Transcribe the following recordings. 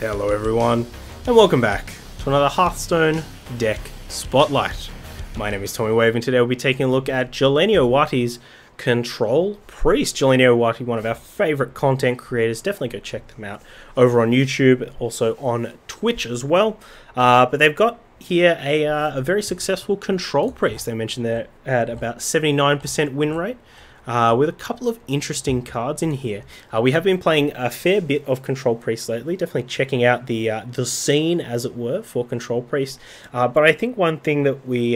Hello everyone, and welcome back to another Hearthstone deck spotlight. My name is Tommy Wave, and today we'll be taking a look at Jeleniowaty's Control Priest. Jeleniowatyy, one of our favourite content creators. Definitely go check them out over on YouTube, also on Twitch as well. But they've got here a very successful Control Priest. They mentioned they had about 79% win rate. With a couple of interesting cards in here. We have been playing a fair bit of Control Priest lately, definitely checking out the scene, as it were, for Control Priest. But I think one thing that we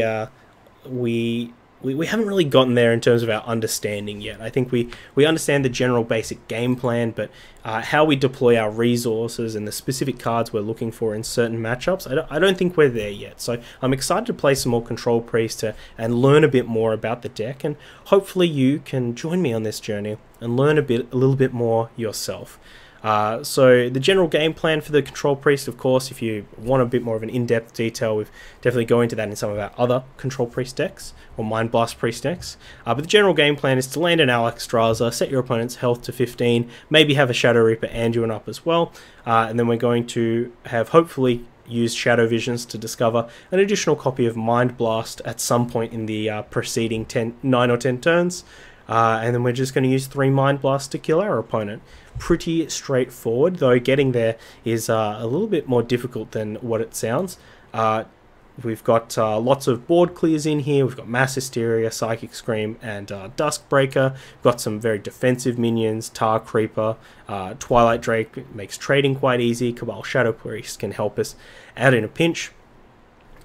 haven't really gotten there in terms of our understanding yet. I think we understand the general basic game plan, but how we deploy our resources and the specific cards we're looking for in certain matchups, I don't think we're there yet. So I'm excited to play some more Control Priest and learn a bit more about the deck, and hopefully you can join me on this journey and learn a little bit more yourself. So the general game plan for the Control Priest, of course, if you want a bit more of an in-depth detail, we've definitely go into that in some of our other Control Priest decks, or Mind Blast Priest decks. But the general game plan is to land an Alexstrasza, set your opponent's health to 15, maybe have a Shadow Reaper and you an up as well, and then we're going to have hopefully used Shadow Visions to discover an additional copy of Mind Blast at some point in the preceding 9 or 10 turns. And then we're just going to use 3 Mind Blasts to kill our opponent. Pretty straightforward, though getting there is a little bit more difficult than what it sounds. We've got lots of board clears in here. We've got Mass Hysteria, Psychic Scream, and Duskbreaker. We've got some very defensive minions, Tar Creeper, Twilight Drake makes trading quite easy. Cabal Shadow Priest can help us out in a pinch.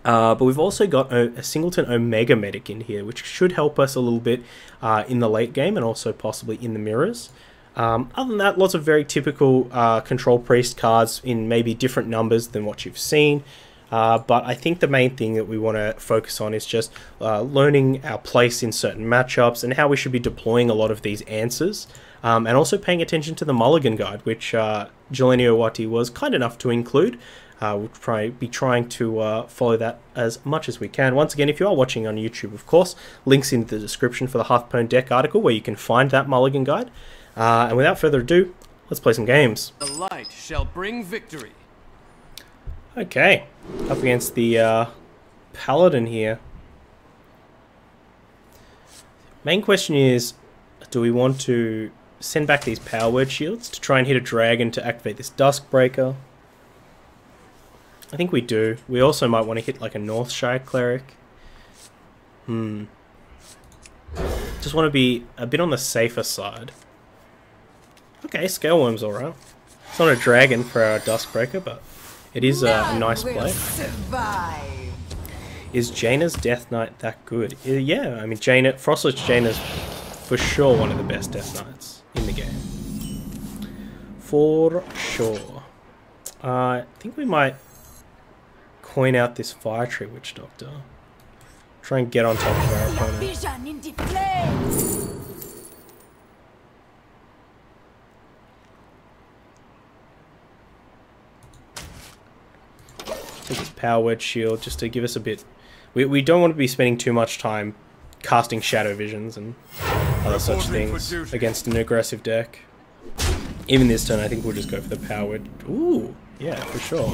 But we've also got a Singleton Omega Medic in here, which should help us a little bit in the late game and also possibly in the mirrors. Other than that, lots of very typical Control Priest cards in maybe different numbers than what you've seen. But I think the main thing that we want to focus on is just learning our place in certain matchups and how we should be deploying a lot of these answers. And also paying attention to the Mulligan Guide, which Jeleniowatyy was kind enough to include. We'll probably be trying to follow that as much as we can. Once again, if you are watching on YouTube, of course, links in the description for the Hearthstone deck article where you can find that Mulligan Guide. And without further ado, let's play some games. The light shall bring victory. Okay, up against the Paladin here. Main question is, do we want to send back these Power Word Shields to try and hit a dragon to activate this Duskbreaker? I think we do. We also might want to hit like a Northshire Cleric. Just want to be a bit on the safer side. Okay, Scale Worm's alright. It's not a dragon for our Duskbreaker, but it is a nice play. Is Jaina's Death Knight that good? Yeah, I mean, Frostlich Jaina's for sure one of the best Death Knights in the game. For sure. I think we might coin out this Fire Tree Witch Doctor. Try and get on top of our opponent. Take this Power Word Shield just to give us a bit. We don't want to be spending too much time casting Shadow Visions and other such things against an aggressive deck. Even this turn, I think we'll just go for the Power Word. Ooh, yeah, for sure.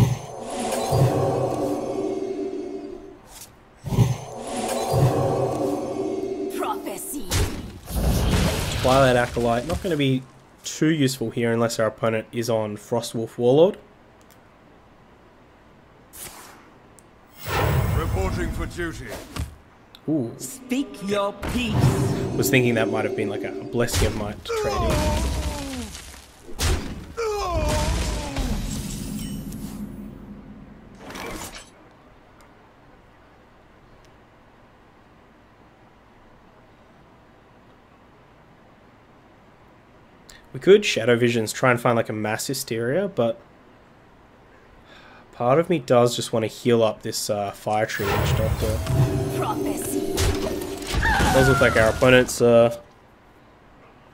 Twilight Acolyte, not going to be too useful here unless our opponent is on Frostwolf Warlord. Reporting for duty. Ooh. Speak your peace. Was thinking that might have been like a Blessing of Might trading. We could Shadow Visions, try and find like a Mass Hysteria, but part of me does just want to heal up this Fire Tree Witch Doctor. It does look like our opponent's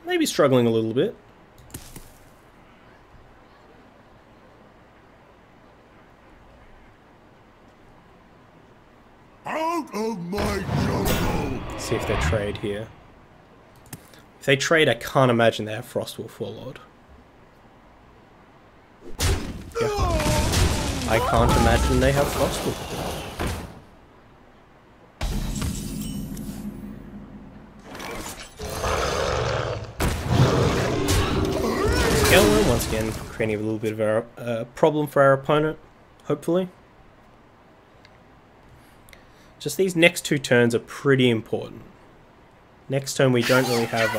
maybe struggling a little bit. Out of my jungle! Let's see if they trade here. If they trade, I can't imagine they have Frostwolf Warlord. Yeah. I can't imagine they have Frostwolf. Skeleton, once again, creating a little bit of a problem for our opponent, hopefully. Just these next two turns are pretty important. Next turn we don't really have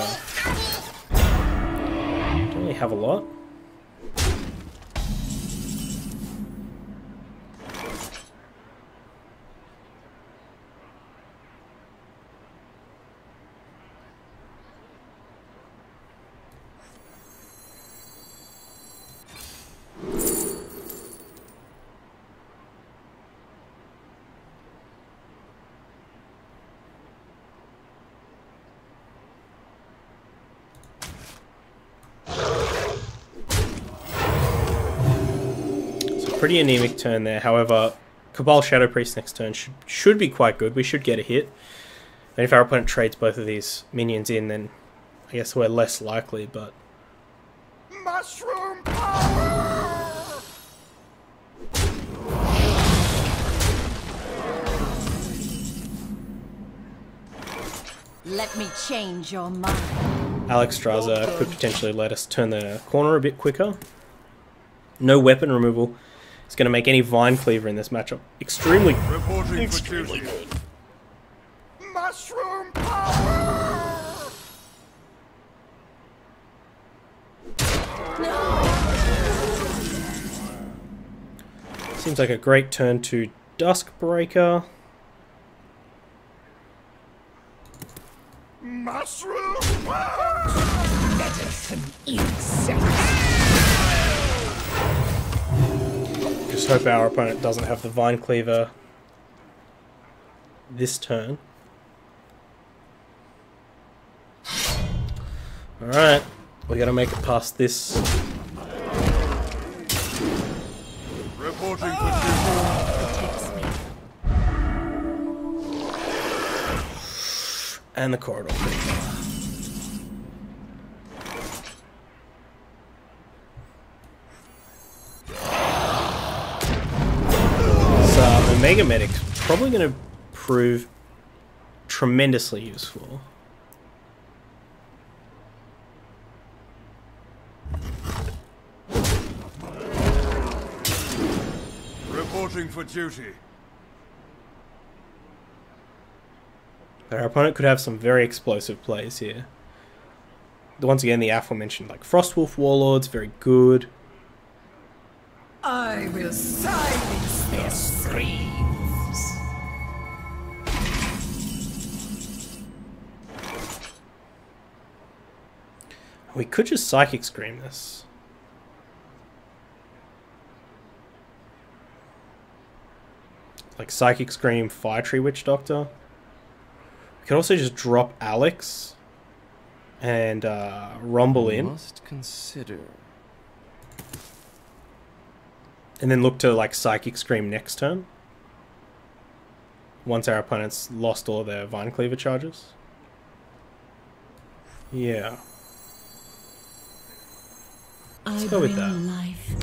a lot. Pretty anemic turn there. However, Cabal Shadow Priest next turn should be quite good. We should get a hit. And if our opponent trades both of these minions in, then I guess we're less likely, but... Mushroom power! Let me change your mind. Alexstrasza could potentially let us turn the corner a bit quicker. No weapon removal. It's going to make any Vine Cleaver in this matchup extremely good. Mushroom power! Seems like a great turn to Duskbreaker. Mushroom power! Medicine insects. Just hope our opponent doesn't have the Vine Cleaver this turn. Alright, we gotta make it past this. Reporting for And the corridor. Omega Medic's probably going to prove tremendously useful. Reporting for duty. But our opponent could have some very explosive plays here. Once again, the aforementioned like Frostwolf Warlords, very good. I will silence their screams. We could just Psychic Scream this. Like Psychic Scream, Fire Tree Witch Doctor. We could also just drop Alex and Rumble in. Must consider. And then look to like Psychic Scream next turn. Once our opponent's lost all of their Vine Cleaver charges. Yeah. Let's go with that. Life.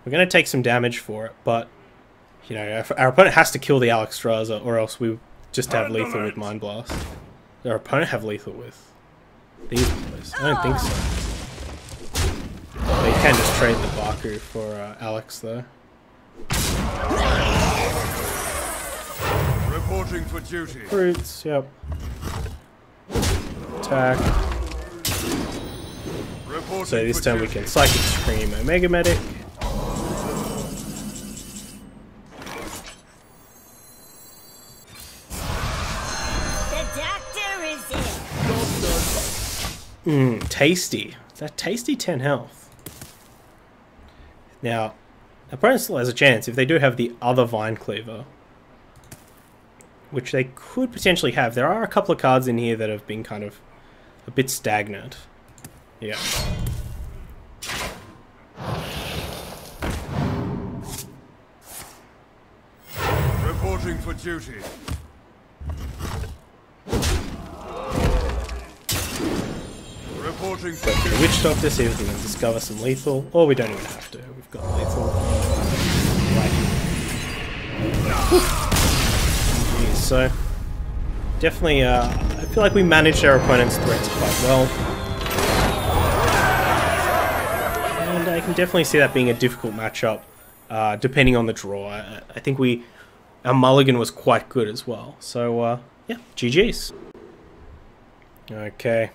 We're going to take some damage for it, but you know, our opponent has to kill the Alexstrasza, or else we just have lethal with Mind Blast. Our opponent have lethal with these boys? I don't think so. But you can just trade the Baku for Alex, though. Reporting for duty. Fruits, yep. Attack. Reporting So this for turn we duty. can Psychic Scream Omega Medic. Tasty. Is that tasty 10 health? Now, opponent still has a chance if they do have the other Vine Cleaver, which they could potentially have. There are a couple of cards in here that have been kind of a bit stagnant. Yeah. Reporting for duty. Reporting for Go for the duty. Witch Doctor, see if we can discover some lethal. Or we don't even have to. We've got lethal. Right. Jeez, so definitely, I feel like we managed our opponent's threats quite well. And I can definitely see that being a difficult matchup, depending on the draw. I think our mulligan was quite good as well. So, yeah, GG's. Okay.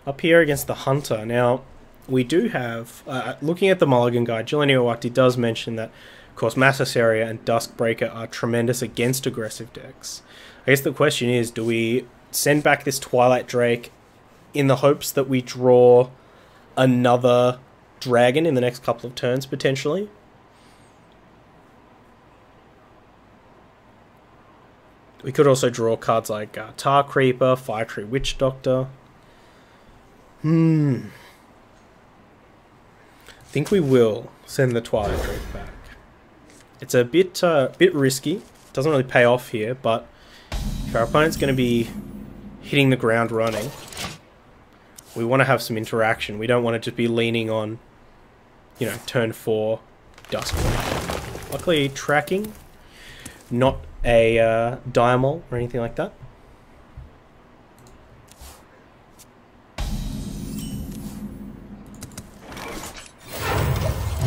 Up here against the Hunter. Now, we do have, looking at the mulligan guide, Jeleniowatyy does mention that, of course, Mass Hysteria and Duskbreaker are tremendous against aggressive decks. I guess the question is, do we send back this Twilight Drake in the hopes that we draw another dragon in the next couple of turns, potentially? We could also draw cards like Tar Creeper, Fire Tree Witch Doctor. I think we will send the Twilight Drake back. It's a bit risky. Doesn't really pay off here, but if our opponent's going to be hitting the ground running, we want to have some interaction. We don't want to just be leaning on, you know, turn 4 Duskbreaker. Luckily, tracking, not a Diamol or anything like that.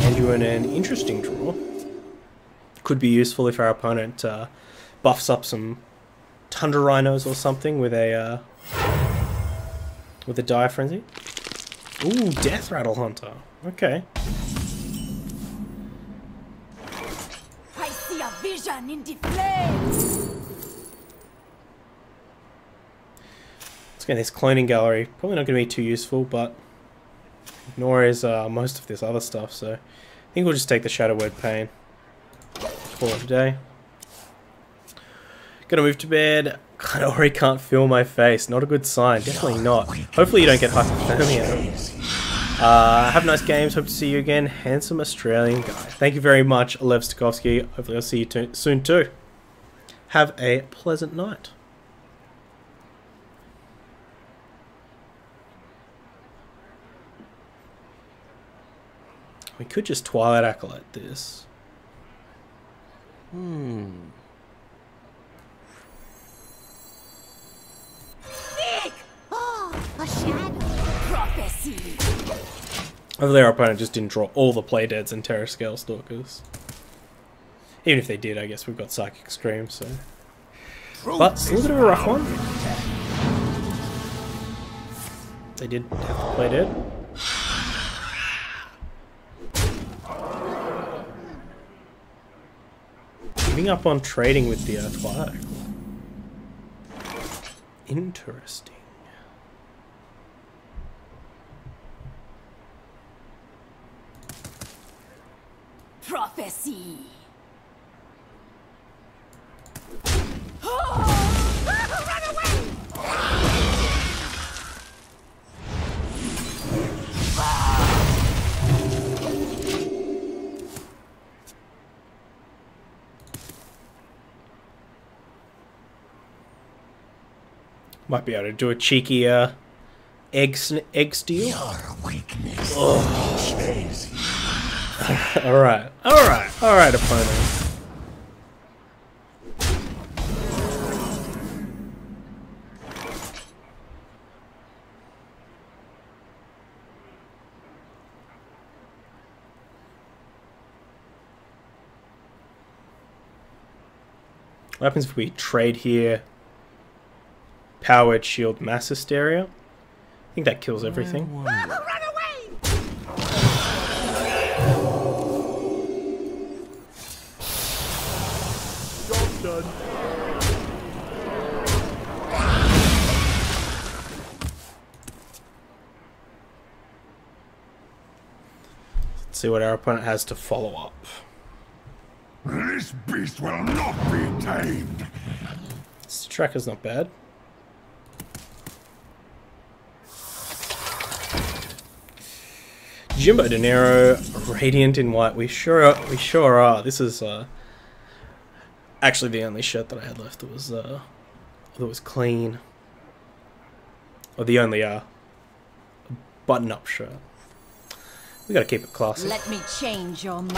And you in an interesting draw. Could be useful if our opponent buffs up some Tundra Rhinos or something with a Dire Frenzy. Ooh, Death Rattle Hunter. Okay. I see a vision in the flames. Let's get this cloning gallery. Probably not going to be too useful, but nor is most of this other stuff. So I think we'll just take the Shadow Word Pain. Call it a day. Gonna move to bed. I already can't feel my face. Not a good sign. Definitely not. Hopefully you don't get hypothermia. Have nice games. Hope to see you again. Handsome Australian guy. Thank you very much, Lev Stakowski. Hopefully I'll see you soon too. Have a pleasant night. We could just Twilight Acolyte this. Thick! Oh, a shadow. Prophecy. Hopefully our opponent just didn't draw all the Playdeads and Terror Scale Stalkers. Even if they did, I guess we've got Psychic Scream, so... But it's a little bit of a rough one. They did have the Playdead. Giving up on trading with the Twilight. Interesting. Prophecy. Run away! Might be able to do a cheeky egg steal. Your weakness. Alright, opponent. What happens if we trade here? Powered Shield Mass Hysteria? I think that kills everything. Run away! Job done. Let's see what our opponent has to follow up. This beast will not be tamed. This tracker's not bad. Jimbo De Niro, Radiant in White. We sure are. This is actually the only shirt that I had left that was clean. Or the only button-up shirt. We gotta keep it classy. Let me change your mind.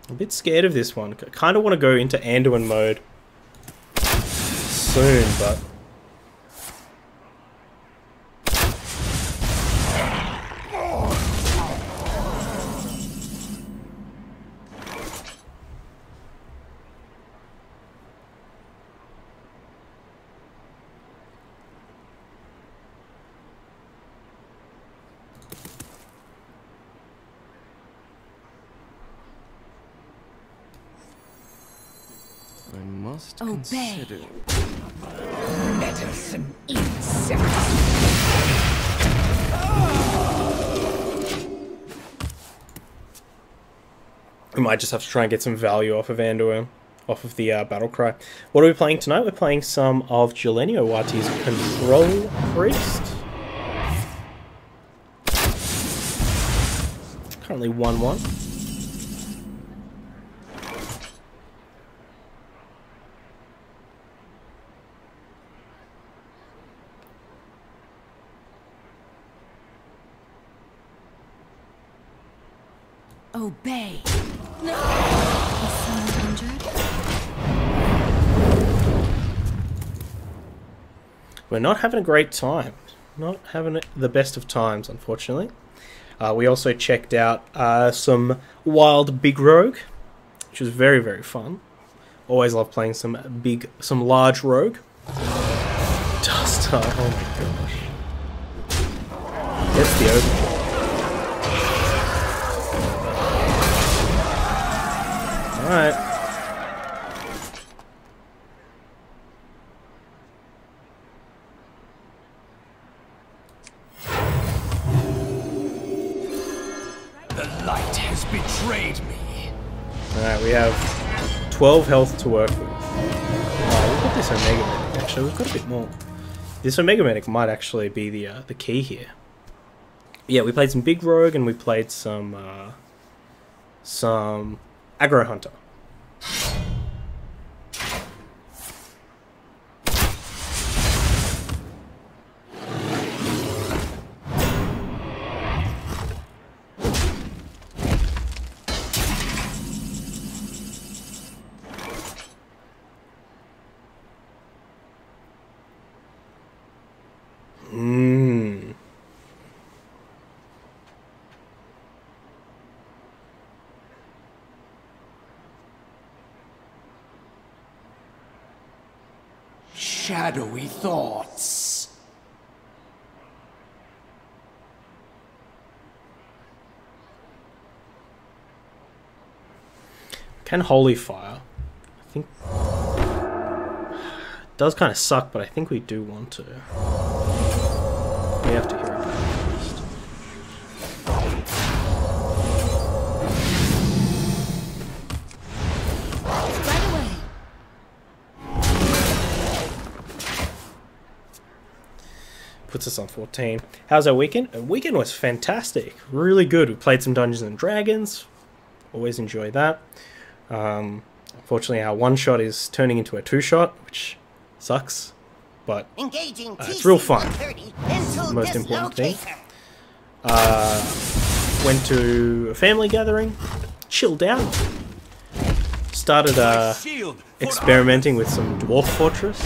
I'm a bit scared of this one. I kind of want to go into Anduin mode soon, but... I must Obey. consider. Medicine insect. We might just have to try and get some value off of Anduin, off of the battle cry. What are we playing tonight? We're playing some of Jeleniowaty's Control Priest. Currently 1-1. Obey. No. Is someone injured? We're not having a great time. Not having the best of times, unfortunately. We also checked out some Wild Big Rogue, which was very, very fun. Always love playing some large rogue. Duster, oh my gosh. That's the open. Alright. The light has betrayed me. Alright, we have 12 health to work with. Oh, we've got this Omega Medic, actually. We've got a bit more. This Omega Medic might actually be the key here. Yeah, we played some Big Rogue and we played some Aggro Hunter. Shadowy thoughts. Can Holy Fire. I think it does kind of suck, but I think we do want to. We have to hear it first. Right away. Puts us on 14. How's our weekend? Our weekend was fantastic. Really good. We played some Dungeons and Dragons. Always enjoy that. Unfortunately, our one-shot is turning into a two-shot, which sucks. But it's real fun. It's the most important thing. Went to a family gathering. Chilled out. Started experimenting with some Dwarf Fortress.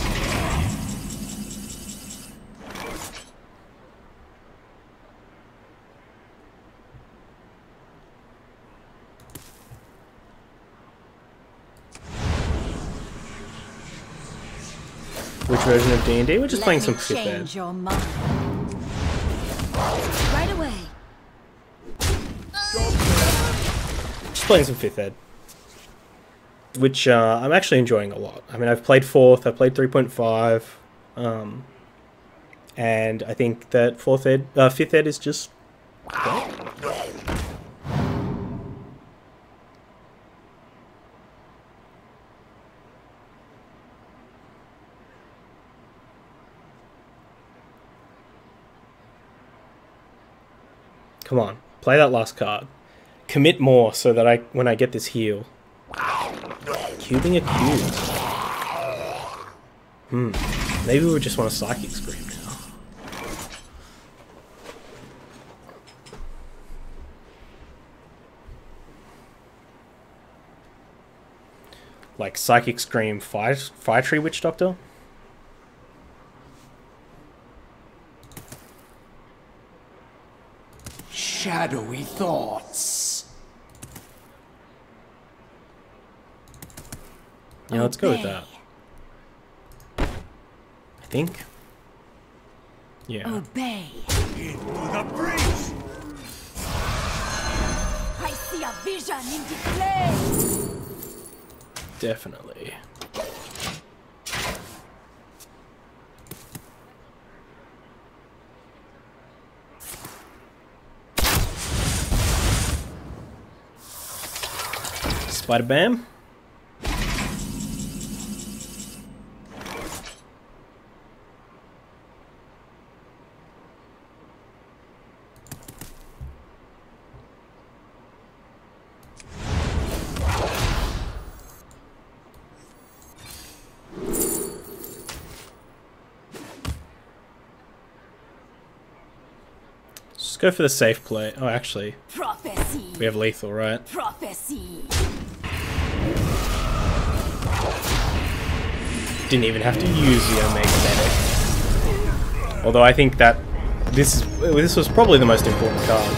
Which version of D&D? We're just playing some 5th Ed. Change your mind. Right away. Just playing some 5th Ed. Which I'm actually enjoying a lot. I mean, I've played 4th, I've played 3.5. And I think that 5th Ed is just great. Come on, play that last card. Commit more so that when I get this heal. Cubing a cube. Maybe we just want a Psychic Scream now. Like Psychic Scream Fire Tree Witch Doctor? Shadowy thoughts. Yeah, let's go with that. I think. Yeah. Obey. Into the breach! I see a vision in the flame. Definitely. Spider Bam. Just go for the safe play. Oh, actually, Prophecy. we have lethal, right? Prophecy. Didn't even have to use the Omega Medic. Although I think that this was probably the most important card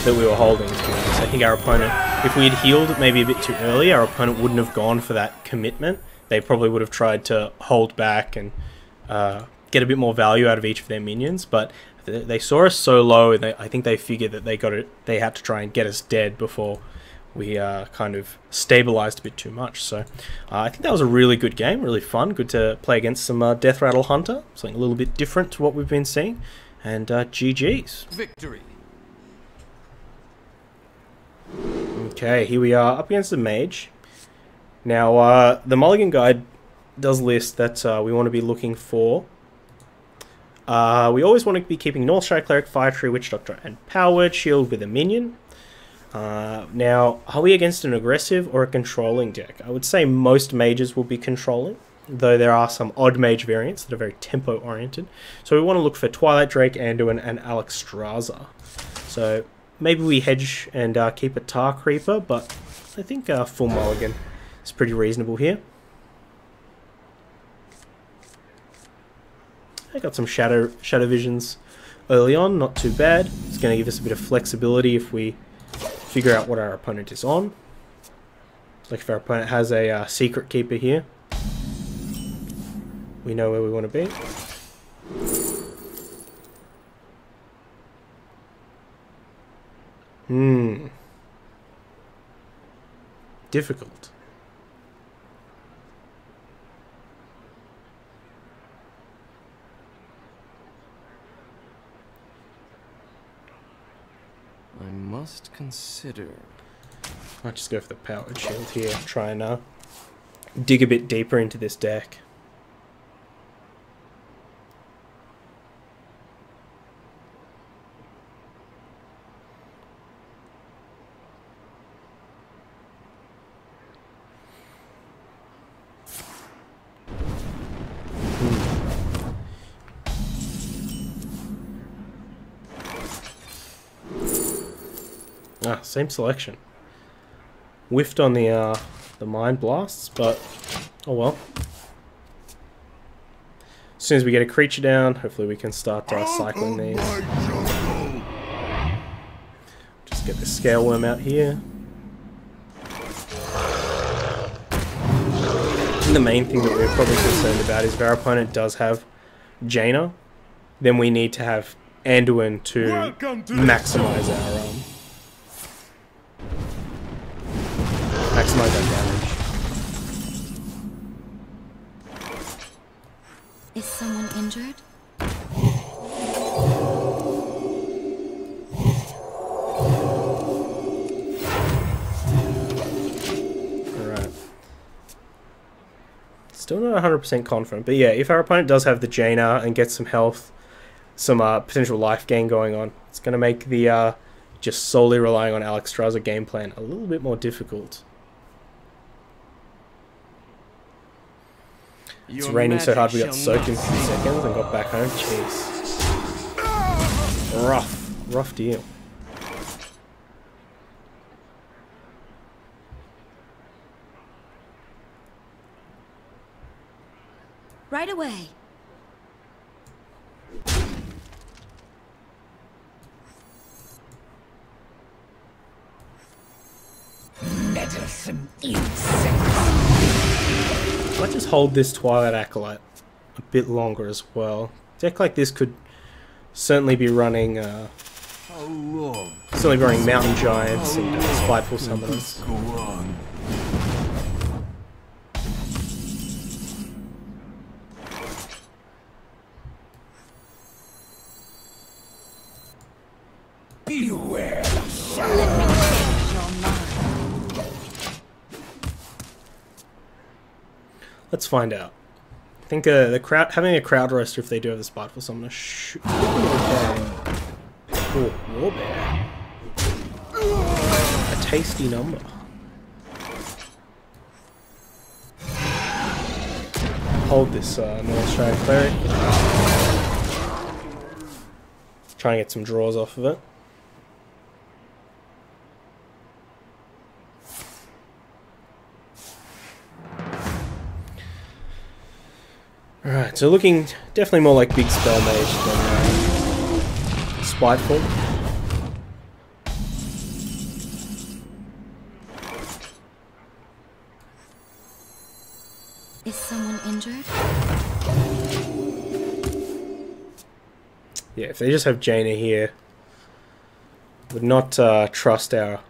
that we were holding, to be honest. I think our opponent, if we had healed maybe a bit too early, our opponent wouldn't have gone for that commitment. They probably would have tried to hold back and get a bit more value out of each of their minions, but they saw us so low, and I think they figured that they had to try and get us dead before we kind of stabilized a bit too much. So I think that was a really good game, really fun. Good to play against some Death Rattle Hunter, something a little bit different to what we've been seeing. And GG's. Victory. Okay, here we are up against the Mage. Now, the Mulligan Guide does list that we want to be looking for. We always want to be keeping Northshire Cleric, Fire Tree, Witch Doctor, and Power Word Shield with a minion. Now, are we against an aggressive or a controlling deck? I would say most mages will be controlling, though there are some odd mage variants that are very tempo-oriented. So we want to look for Twilight Drake, Anduin, and Alexstrasza. So maybe we hedge and keep a Tar Creeper, but I think full mulligan is pretty reasonable here. I got some shadow visions early on, not too bad. It's going to give us a bit of flexibility if we figure out what our opponent is on. Like if our opponent has a secret keeper here, we know where we want to be. Difficult. I must consider. Might just go for the Powered Shield here, try and dig a bit deeper into this deck. Ah, same selection. Whiffed on the Mind Blasts, but oh well. As soon as we get a creature down, hopefully we can start cycling these. Just get the Scale Worm out here. And the main thing that we're probably concerned about is if our opponent does have Jaina, then we need to have Anduin to maximize our maximize our damage. Is someone injured? Alright. Still not 100% confident, but yeah, if our opponent does have the Jaina and gets some health, some potential life gain going on, it's going to make the just solely relying on Alexstrasza game plan a little bit more difficult. It's raining so hard we got soaked in 2 seconds and got back home. Jeez. Rough deal. Right away. Meddlesome insect. Might just hold this Twilight Acolyte a bit longer as well. A deck like this could certainly be running Mountain Giants and Spiteful Summoners. Go on. Beware. Let me change your mind. Let's find out. I think the crowd having a crowd roaster if they do have the Spiteful Summoner should be okay. Oh, Warbear. A tasty number. Hold this North Australian Cleric. Try and get some draws off of it. Alright, so looking definitely more like Big Spell Mage than Spiteful. Is someone injured? Yeah, if they just have Jaina here, would not trust our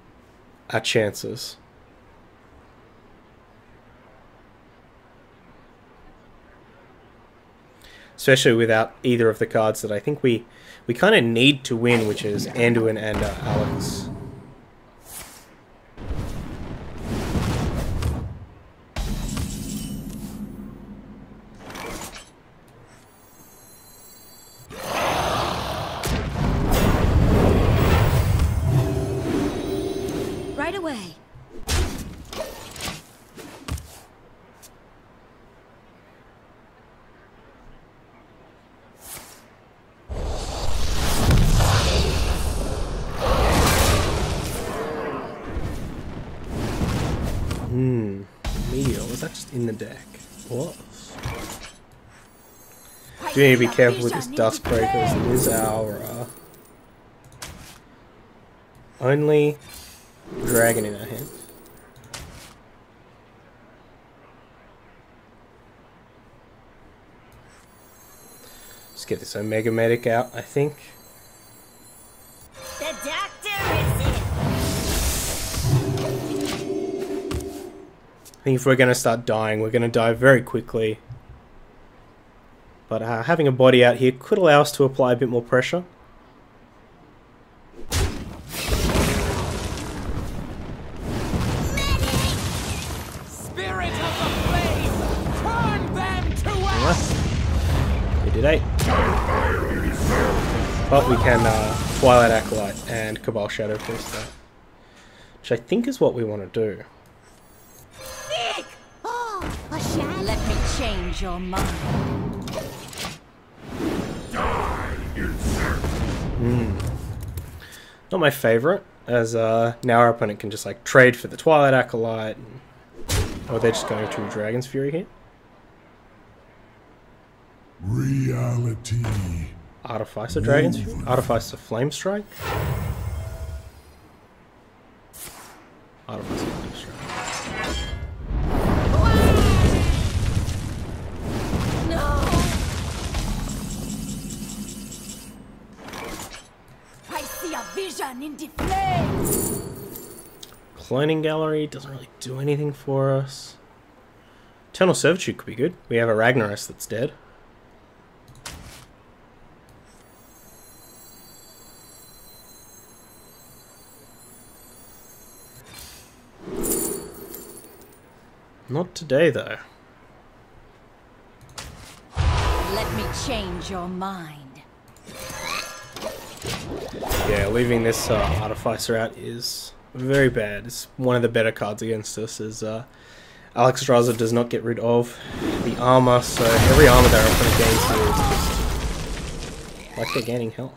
chances. Especially without either of the cards that I think we kind of need to win, which is Anduin and Alex. Right away. Meteor, was that just in the deck? Was. Do need to be careful with this Duskbreaker, as it is our only dragon in our hand. Let's get this Omega Medic out, I think. The doctor is in. I think if we're going to start dying, we're going to die very quickly. But having a body out here could allow us to apply a bit more pressure. Spirit of the flame, turn them to us. We did 8. But we can Twilight Acolyte and Cabal Shadow Priest that. Which I think is what we want to do. Let me change your mind. Not my favourite, as now our opponent can just like trade for the Twilight Acolyte. Or they're just going to Dragon's Fury here. Reality. Artificer Dragon's Fury? Artificer Flame Strike? Artificer Flame Strike. No! I see a vision in the flames! Cloning Gallery doesn't really do anything for us. Eternal Servitude could be good. We have a Ragnaros that's dead. Not today, though. Let me change your mind. Yeah, leaving this Artificer out is very bad. It's one of the better cards against us, as Alexstrasza does not get rid of the armor, so every armor that our opponent gains here is just like they're gaining health.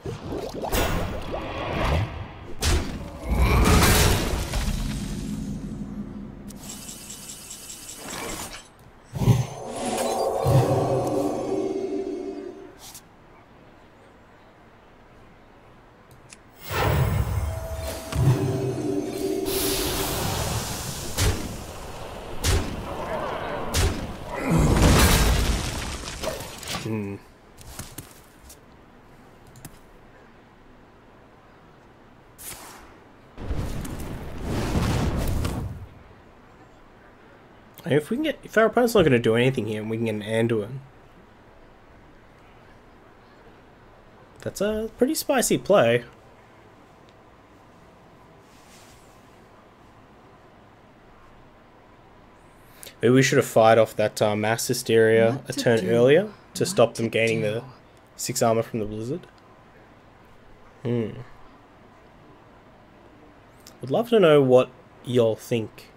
If we can get, if our opponent's not going to do anything here, and we can get an Anduin, that's a pretty spicy play. Maybe we should have fired off that mass hysteria a turn earlier to stop them gaining the 6 armor from the blizzard. Would love to know what y'all think.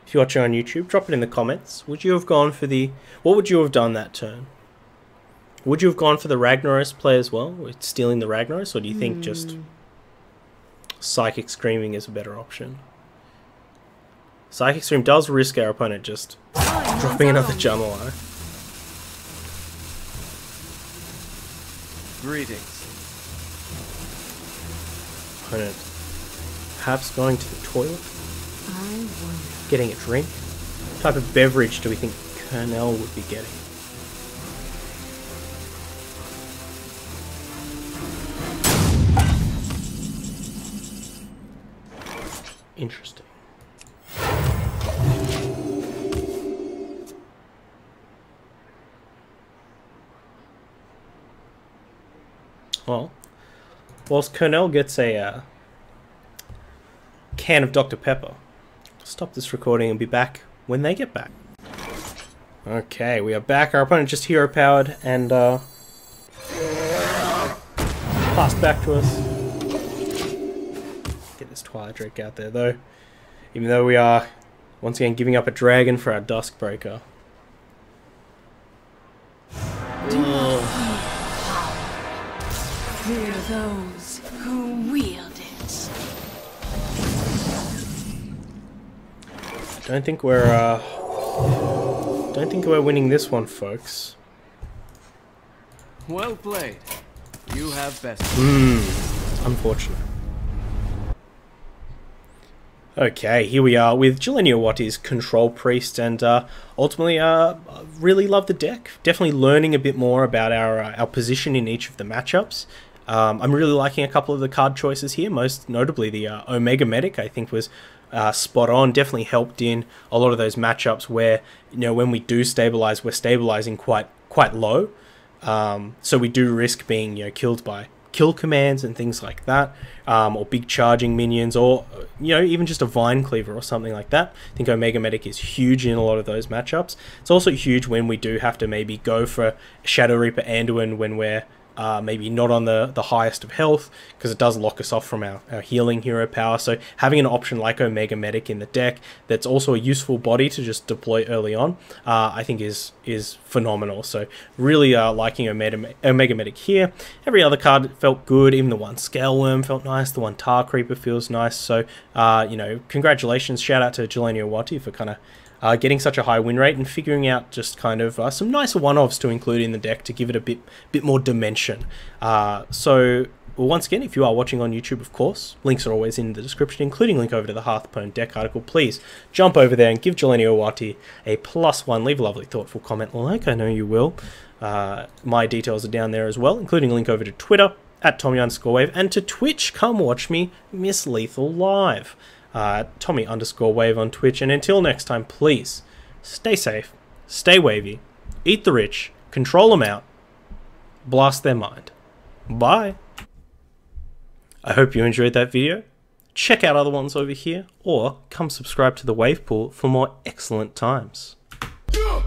If you're watching on YouTube, drop it in the comments. Would you have gone for the... What would you have done that turn? Would you have gone for the Ragnaros play as well, with stealing the Ragnaros, or do you think just Psychic Screaming is a better option? Psychic Scream does risk our opponent just dropping another Jamalai. Greetings. Opponent perhaps going to the toilet? Getting a drink? What type of beverage do we think Colonel would be getting? Interesting. Well, whilst Colonel gets a can of Dr. Pepper, stop this recording and be back when they get back. Okay, we are back. Our opponent just hero powered and passed back to us. Get this Twilight Drake out there though. Even though we are once again giving up a dragon for our Duskbreaker. Fear those who wield it. Don't think we're winning this one, folks. Well played. You have best. Unfortunate. Okay, here we are with Jeleniowaty's Control Priest, and ultimately, really love the deck. Definitely learning a bit more about our position in each of the matchups. I'm really liking a couple of the card choices here, most notably the Omega Medic, I think was spot on. Definitely helped in a lot of those matchups where, you know, when we do stabilize, we're stabilizing quite low. So we do risk being, you know, killed by kill commands and things like that, or big charging minions, or, you know, even just a Vine Cleaver or something like that. I think Omega Medic is huge in a lot of those matchups. It's also huge when we do have to maybe go for Shadow Reaper Anduin when we're maybe not on the highest of health, because it does lock us off from our healing hero power. So having an option like Omega Medic in the deck that's also a useful body to just deploy early on, I think is phenomenal. So really liking Omega Medic here. Every other card felt good. Even the one Scale Worm felt nice. The one Tar Creeper feels nice. So you know, congratulations, shout out to Jeleniowatyy for kind of getting such a high win rate and figuring out just kind of some nicer one-offs to include in the deck to give it a bit more dimension. So once again, if you are watching on YouTube, of course, links are always in the description, including link over to the Hearthstone deck article. Please jump over there and give Jeleniowatyy a +1. Leave a lovely, thoughtful comment like I know you will. My details are down there as well, including a link over to Twitter @Tommy_Wave, and to Twitch. Come watch me Miss Lethal live. Tommy_Wave on Twitch. And until next time, please stay safe, stay wavy, eat the rich, control them out, blast their mind. Bye. I hope you enjoyed that video. Check out other ones over here, or come subscribe to the Wave Pool for more excellent times. Yeah.